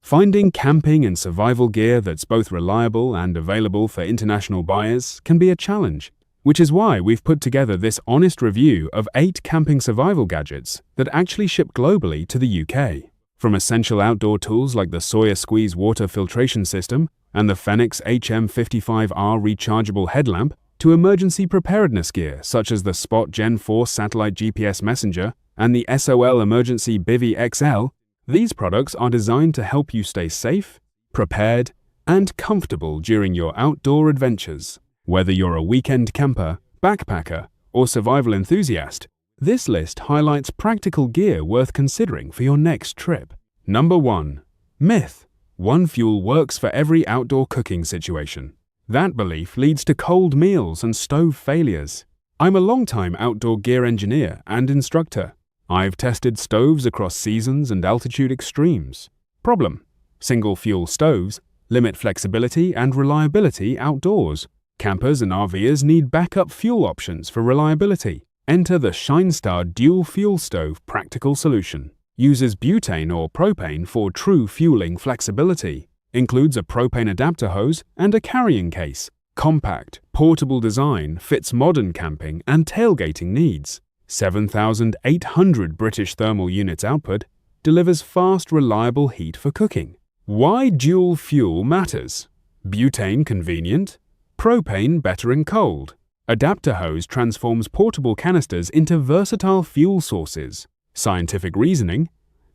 Finding camping and survival gear that's both reliable and available for international buyers can be a challenge, which is why we've put together this honest review of 8 camping survival gadgets that actually ship globally to the UK. From essential outdoor tools like the Sawyer Squeeze water filtration system and the Fenix HM55R rechargeable headlamp, to emergency preparedness gear such as the Spot Gen 4 satellite GPS messenger and the SOL Emergency Bivvy XL, these products are designed to help you stay safe, prepared, and comfortable during your outdoor adventures. Whether you're a weekend camper, backpacker, or survival enthusiast, this list highlights practical gear worth considering for your next trip. Number 1. Myth: one fuel works for every outdoor cooking situation. That belief leads to cold meals and stove failures. I'm a long-time outdoor gear engineer and instructor. I've tested stoves across seasons and altitude extremes. Problem: single-fuel stoves limit flexibility and reliability outdoors. Campers and RVers need backup fuel options for reliability. Enter the SHINESTAR Dual Fuel Stove practical solution. Uses butane or propane for true fueling flexibility. Includes a propane adapter hose and a carrying case. Compact, portable design fits modern camping and tailgating needs. 7,800 British thermal units output, delivers fast, reliable heat for cooking. Why dual fuel matters: butane convenient, propane better in cold. Adapter hose transforms portable canisters into versatile fuel sources. Scientific reasoning: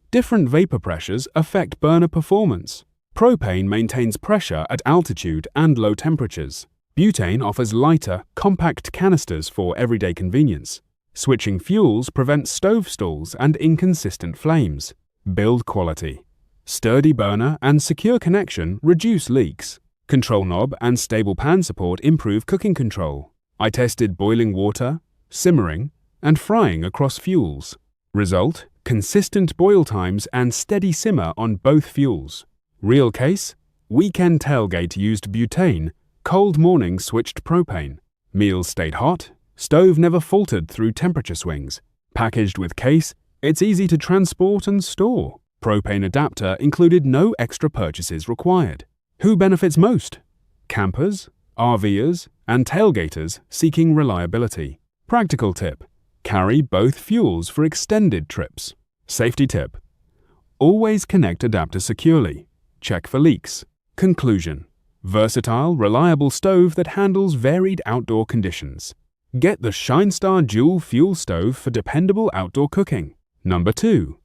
different vapor pressures affect burner performance. Propane maintains pressure at altitude and low temperatures. Butane offers lighter, compact canisters for everyday convenience. Switching fuels prevents stove stalls and inconsistent flames. Build quality: sturdy burner and secure connection reduce leaks. Control knob and stable pan support improve cooking control. I tested boiling water, simmering, and frying across fuels. Result: consistent boil times and steady simmer on both fuels. Real case: weekend tailgate used butane, cold morning switched propane. Meals stayed hot, stove never faltered through temperature swings. Packaged with case, it's easy to transport and store. Propane adapter included no extra purchases required. Who benefits most? Campers, RVers, and tailgaters seeking reliability. Practical tip: carry both fuels for extended trips. Safety tip: always connect adapter securely. Check for leaks. Conclusion: versatile, reliable stove that handles varied outdoor conditions. Get the SHINESTAR Dual Fuel Stove for dependable outdoor cooking. Number 2.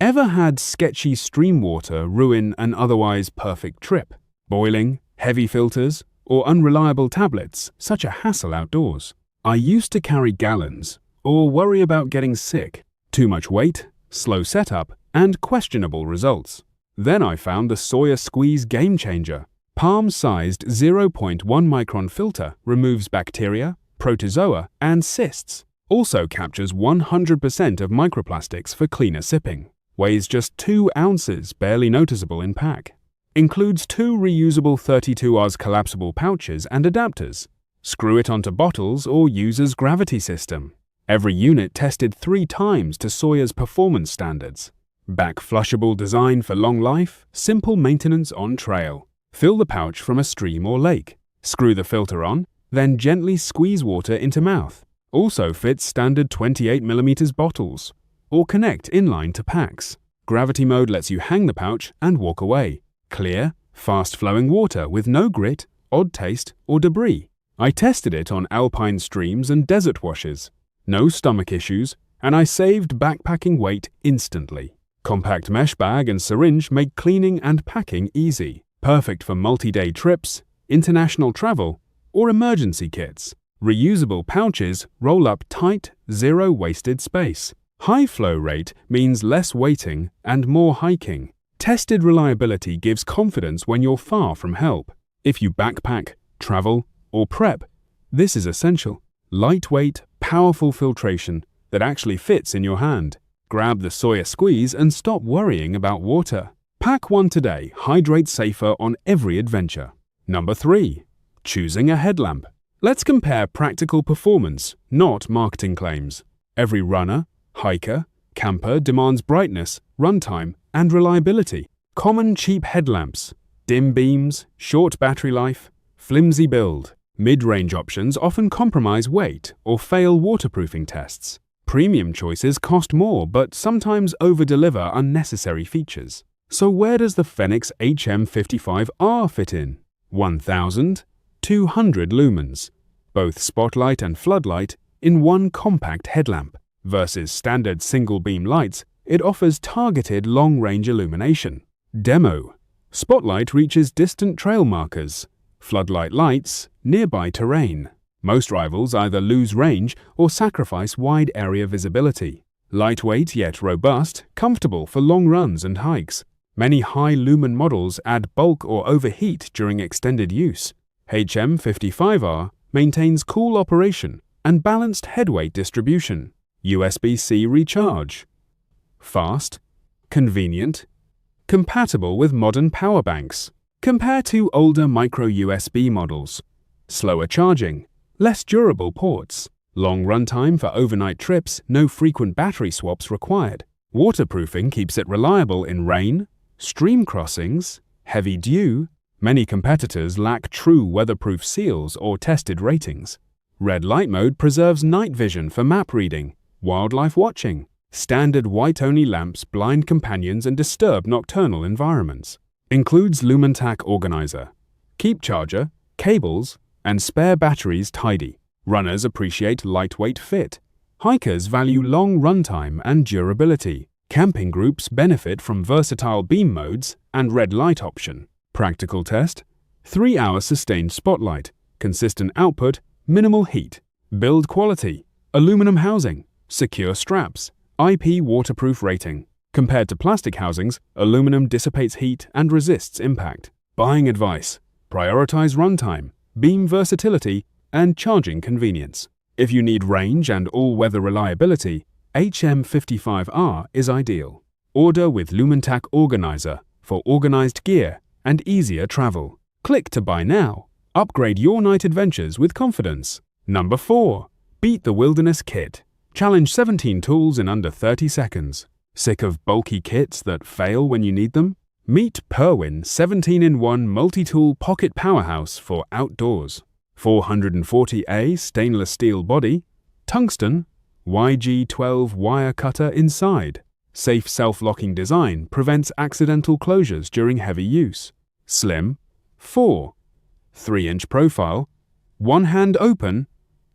Ever had sketchy stream water ruin an otherwise perfect trip? Boiling, heavy filters, or unreliable tablets, such a hassle outdoors. I used to carry gallons, or worry about getting sick. Too much weight, slow setup, and questionable results. Then I found the Sawyer Squeeze Game Changer. Palm-sized 0.1 micron filter removes bacteria, protozoa, and cysts. Also captures 100% of microplastics for cleaner sipping. Weighs just 2 ounces, barely noticeable in pack. Includes 2 reusable 32 Oz collapsible pouches and adapters. Screw it onto bottles or use as gravity system. Every unit tested 3 times to Sawyer's performance standards. Back flushable design for long life, simple maintenance on trail. Fill the pouch from a stream or lake. Screw the filter on, then gently squeeze water into mouth. Also fits standard 28mm bottles. Or connect inline to packs. Gravity mode lets you hang the pouch and walk away. Clear, fast-flowing water with no grit, odd taste, or debris. I tested it on alpine streams and desert washes. No stomach issues, and I saved backpacking weight instantly. Compact mesh bag and syringe make cleaning and packing easy. Perfect for multi-day trips, international travel, or emergency kits. Reusable pouches roll up tight, zero wasted space. High flow rate means less waiting and more hiking. Tested reliability gives confidence when you're far from help. If you backpack, travel, or prep, this is essential. Lightweight, powerful filtration that actually fits in your hand. Grab the Sawyer Squeeze and stop worrying about water. Pack one today, hydrate safer on every adventure. Number 3. Choosing a headlamp. Let's compare practical performance, not marketing claims. Every runner, hiker, camper demands brightness, runtime, and reliability. Common cheap headlamps, dim beams, short battery life, flimsy build. Mid-range options often compromise weight or fail waterproofing tests. Premium choices cost more but sometimes over-deliver unnecessary features. So where does the Fenix HM55R fit in? 1,200 lumens, both spotlight and floodlight in one compact headlamp. Versus standard single-beam lights, it offers targeted long-range illumination. Demo. Spotlight reaches distant trail markers. Floodlight lights, nearby terrain. Most rivals either lose range or sacrifice wide area visibility. Lightweight yet robust, comfortable for long runs and hikes. Many high-lumen models add bulk or overheat during extended use. HM55R maintains cool operation and balanced headweight distribution. USB-C recharge. Fast, convenient, compatible with modern power banks. Compare to older micro-USB models. Slower charging, less durable ports. Long runtime for overnight trips, no frequent battery swaps required. Waterproofing keeps it reliable in rain, stream crossings, heavy dew. Many competitors lack true weatherproof seals or tested ratings. Red light mode preserves night vision for map reading, wildlife watching. Standard white-only lamps blind companions and disturb nocturnal environments. Includes LumenTAC organizer. Keep charger, cables, and spare batteries tidy. Runners appreciate lightweight fit. Hikers value long runtime and durability. Camping groups benefit from versatile beam modes and red light option. Practical test: 3-hour sustained spotlight, consistent output, minimal heat. Build quality: aluminum housing, secure straps, IP waterproof rating. Compared to plastic housings, aluminum dissipates heat and resists impact. Buying advice: prioritize runtime, beam versatility, and charging convenience. If you need range and all-weather reliability, HM55R is ideal. Order with LumenTAC Organizer for organized gear and easier travel. Click to buy now. Upgrade your night adventures with confidence. Number 4. Beat the Wilderness Kit. Challenge 17 tools in under 30 seconds. Sick of bulky kits that fail when you need them? Meet Perwin 17-in-1 multi-tool pocket powerhouse for outdoors. 440A stainless steel body, tungsten, YG12 wire cutter inside. Safe self-locking design prevents accidental closures during heavy use. Slim, 3-inch profile, one-hand open,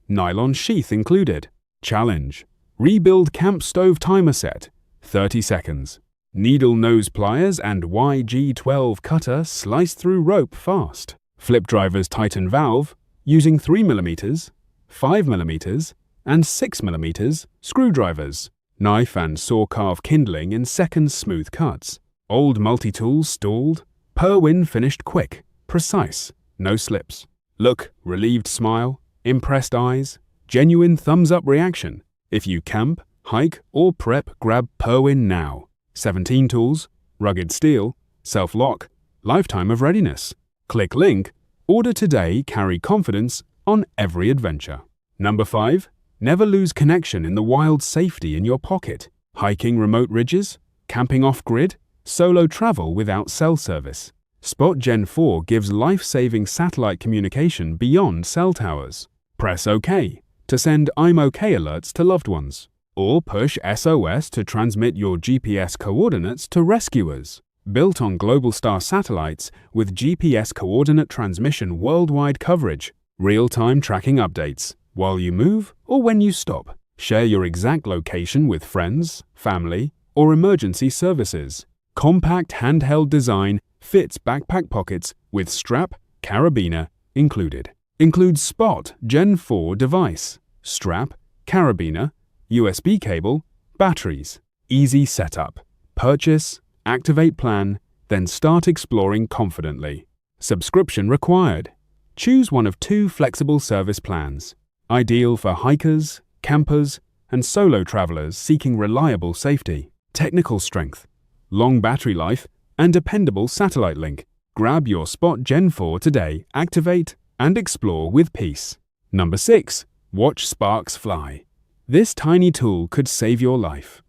nylon sheath included. Challenge: rebuild camp stove timer set, 30 seconds. Needle nose pliers and YG12 cutter slice through rope fast. Flip drivers tighten valve using 3mm, 5mm, and 6mm screwdrivers. Knife and saw carve kindling in seconds smooth cuts. Old multi-tool stalled. Perwin finished quick, precise, no slips. Look, relieved smile, impressed eyes, genuine thumbs-up reaction. If you camp, hike, or prep, grab Perwin now. 17 tools, rugged steel, self-lock, lifetime of readiness. Click link, order today, carry confidence on every adventure. Number 5. Never lose connection in the wild, safety in your pocket. Hiking remote ridges, camping off-grid, solo travel without cell service. Spot Gen 4 gives life-saving satellite communication beyond cell towers. Press OK to send I'm OK alerts to loved ones, or push SOS to transmit your GPS coordinates to rescuers. Built on Globalstar satellites with GPS coordinate transmission worldwide coverage, real-time tracking updates, while you move or when you stop. Share your exact location with friends, family, or emergency services. Compact handheld design fits backpack pockets with strap, carabiner included. Includes Spot Gen 4 device, strap, carabiner, USB cable, batteries. Easy setup. Purchase, activate plan, then start exploring confidently. Subscription required. Choose one of 2 flexible service plans. Ideal for hikers, campers, and solo travelers seeking reliable safety. Technical strength, long battery life, and dependable satellite link. Grab your Spot Gen 4 today, activate, and explore with peace. Number 6. Watch sparks fly. This tiny tool could save your life.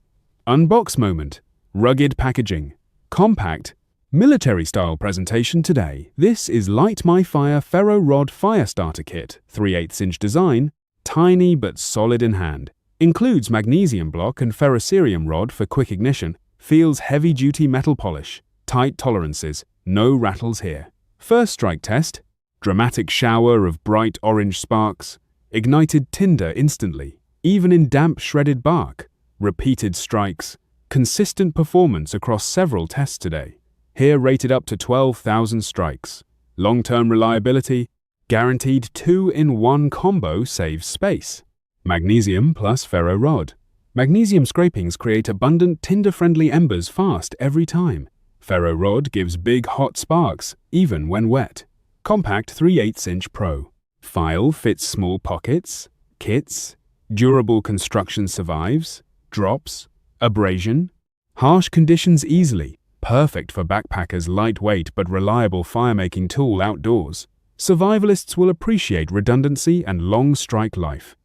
Unbox moment. Rugged packaging. Compact, Military-style presentation today. This is Light My Fire Ferro Rod Fire Starter Kit, 3/8" design, tiny but solid in hand. Includes magnesium block and ferrocerium rod for quick ignition, feels heavy-duty metal polish, tight tolerances, no rattles here. First strike test, dramatic shower of bright orange sparks, ignited tinder instantly, even in damp shredded bark, repeated strikes, consistent performance across several tests today. Here rated up to 12,000 strikes. Long-term reliability, guaranteed 2-in-1 combo saves space. Magnesium plus ferro rod. Magnesium scrapings create abundant tinder-friendly embers fast every time. Ferro rod gives big hot sparks, even when wet. Compact 3/8" Pro. File fits small pockets, kits, durable construction survives, drops, abrasion, harsh conditions easily. Perfect for backpackers' lightweight but reliable firemaking tool outdoors. Survivalists will appreciate redundancy and long strike life.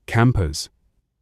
Campers.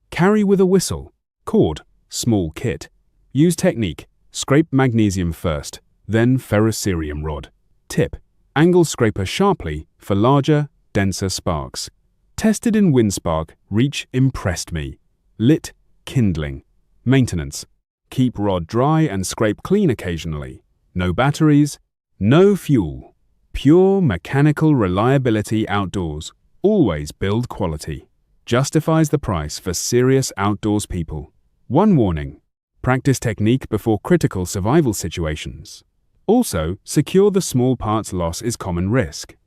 Carry with a whistle. Cord. Small kit. Use technique. Scrape magnesium first, then ferrocerium rod. Tip. Angle scraper sharply for larger, denser sparks. Tested in WindSpark, reach impressed me. Lit. Kindling. Maintenance. Keep rod dry and scrape clean occasionally. No batteries, no fuel. Pure mechanical reliability outdoors. Always build quality. Justifies the price for serious outdoors people. One warning: practice technique before critical survival situations. Also, secure the small parts loss is common risk.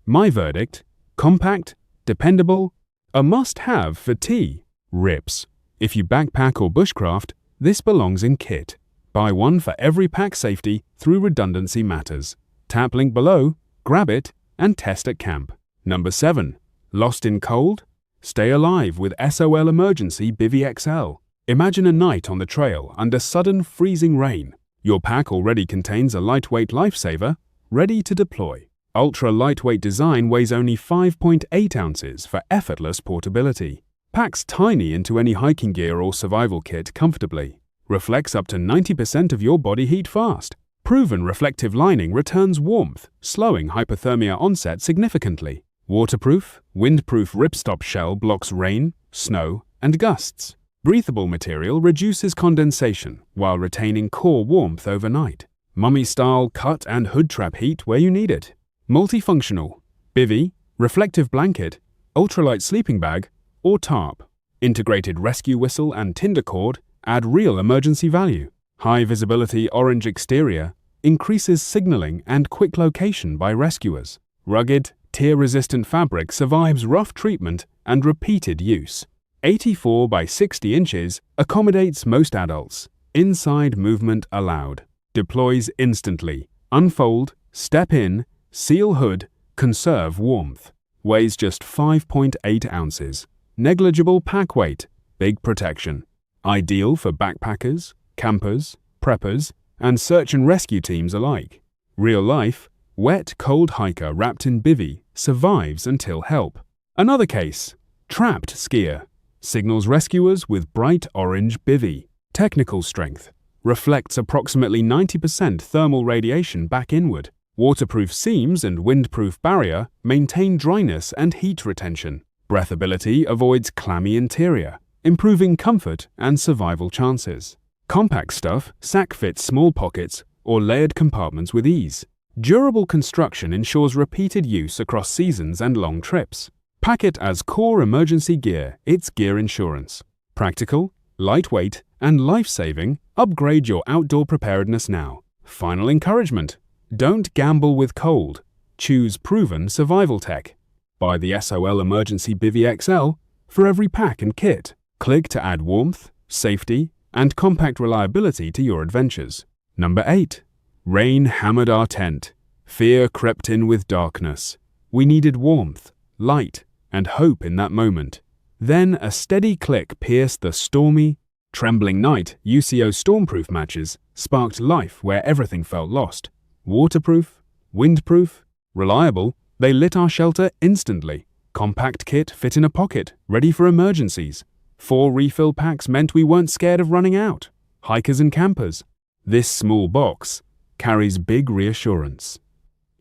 My verdict: compact, dependable, a must-have for tea. Rips. If you backpack or bushcraft, this belongs in kit. Buy one for every pack safety through redundancy matters. Tap link below, grab it, and test at camp. Number 7. Lost in cold? Stay alive with SOL Emergency Bivvy XL. Imagine a night on the trail under sudden freezing rain. Your pack already contains a lightweight lifesaver, ready to deploy. Ultra-lightweight design weighs only 5.8 ounces for effortless portability. Packs tiny into any hiking gear or survival kit comfortably. Reflects up to 90% of your body heat fast. Proven reflective lining returns warmth, slowing hypothermia onset significantly. Waterproof, windproof ripstop shell blocks rain, snow, and gusts. Breathable material reduces condensation while retaining core warmth overnight. Mummy-style cut and hood trap heat where you need it. Multifunctional. Bivvy, reflective blanket, ultralight sleeping bag, or tarp. Integrated rescue whistle and tinder cord add real emergency value. High visibility orange exterior increases signaling and quick location by rescuers. Rugged, tear-resistant fabric survives rough treatment and repeated use. 84 by 60 inches accommodates most adults. Inside movement allowed. Deploys instantly. Unfold, step in, seal hood, conserve warmth. Weighs just 5.8 ounces. Negligible pack weight, big protection. Ideal for backpackers, campers, preppers, and search and rescue teams alike. Real life, wet, cold hiker wrapped in bivvy survives until help. Another case, trapped skier. Signals rescuers with bright orange bivvy. Technical strength. Reflects approximately 90% thermal radiation back inward. Waterproof seams and windproof barrier maintain dryness and heat retention. Breathability avoids clammy interior, improving comfort and survival chances. Compact stuff sack fits small pockets or layered compartments with ease. Durable construction ensures repeated use across seasons and long trips. Pack it as core emergency gear, it's gear insurance. Practical, lightweight, and life-saving, upgrade your outdoor preparedness now. Final encouragement: don't gamble with cold. Choose proven survival tech. Buy the SOL Emergency Bivvy XL for every pack and kit. Click to add warmth, safety, and compact reliability to your adventures. Number 8. Rain hammered our tent. Fear crept in with darkness. We needed warmth, light, and hope in that moment. Then a steady click pierced the stormy, trembling night. UCO Stormproof matches sparked life where everything felt lost. Waterproof, windproof, reliable, they lit our shelter instantly. Compact kit fit in a pocket, ready for emergencies. 4 refill packs meant we weren't scared of running out. Hikers and campers. This small box, carries big reassurance.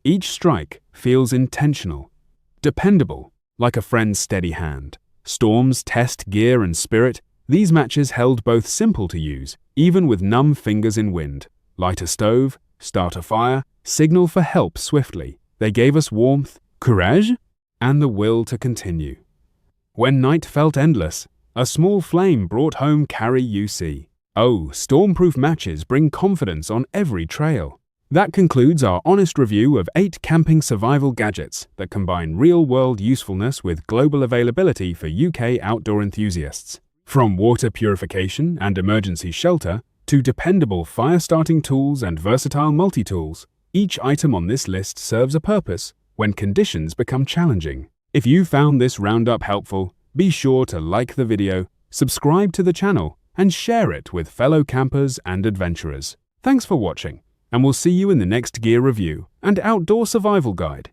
Each strike feels intentional, dependable, like a friend's steady hand. Storms test gear and spirit. These matches held both simple to use, even with numb fingers in wind. Light a stove, start a fire, signal for help swiftly. They gave us warmth, courage, and the will to continue. When night felt endless, a small flame brought home carry UC. Oh, Stormproof matches bring confidence on every trail. That concludes our honest review of 8 camping survival gadgets that combine real-world usefulness with global availability for UK outdoor enthusiasts. From water purification and emergency shelter to dependable fire-starting tools and versatile multi-tools, each item on this list serves a purpose when conditions become challenging. If you found this roundup helpful, be sure to like the video, subscribe to the channel, and share it with fellow campers and adventurers. Thanks for watching, and we'll see you in the next gear review and outdoor survival guide.